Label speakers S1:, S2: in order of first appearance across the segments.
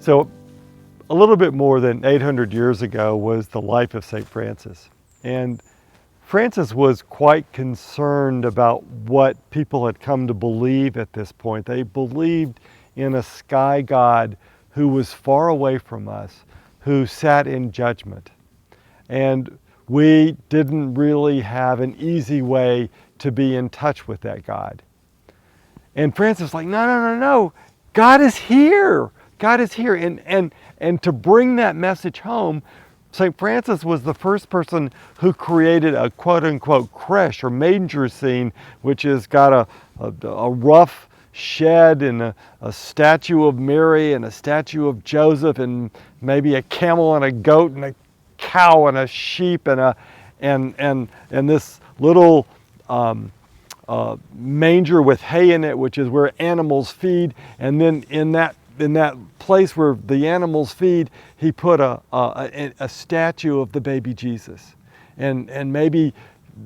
S1: So a little bit more than 800 years ago was the life of St. Francis. And Francis was quite concerned about what people had come to believe at this point. They believed in a sky god who was far away from us, who sat in judgment. And we didn't really have an easy way to be in touch with that God. And Francis was like, no, God is here. God is here. And to bring that message home, St. Francis was the first person who created a quote-unquote creche or manger scene, which has got a rough shed and a statue of Mary and a statue of Joseph and maybe a camel and a goat and a cow and a sheep and this little manger with hay in it, which is where animals feed. And then in that place where the animals feed, he put a statue of the baby Jesus. And maybe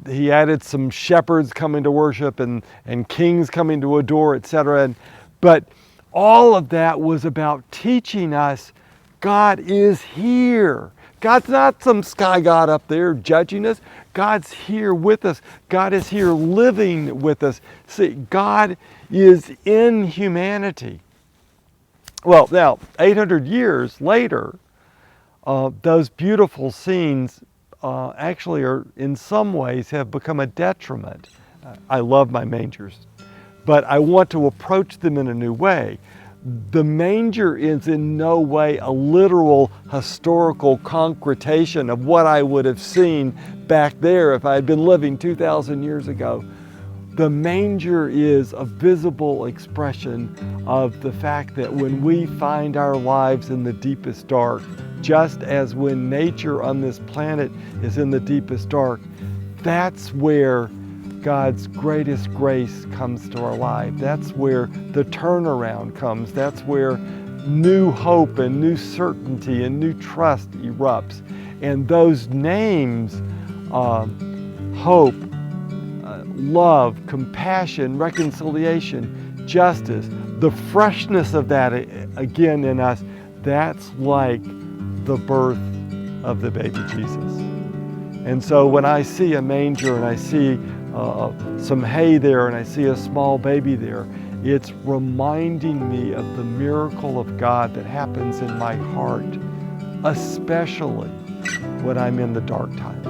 S1: he added some shepherds coming to worship and kings coming to adore, etc. But all of that was about teaching us God is here. God's not some sky god up there judging us. God's here with us. God is here living with us. See, God is in humanity. Well, now, 800 years later, those beautiful scenes actually are, in some ways, have become a detriment. I love my mangers, but I want to approach them in a new way. The manger is in no way a literal historical concretation of what I would have seen back there if I had been living 2,000 years ago. The manger is a visible expression of the fact that when we find our lives in the deepest dark, just as when nature on this planet is in the deepest dark, that's where God's greatest grace comes to our life. That's where the turnaround comes. That's where new hope and new certainty and new trust erupts. And those names, hope, love, compassion, reconciliation, justice, the freshness of that again in us, that's like the birth of the baby Jesus. And so when I see a manger and I see some hay there and I see a small baby there, it's reminding me of the miracle of God that happens in my heart, especially when I'm in the dark times.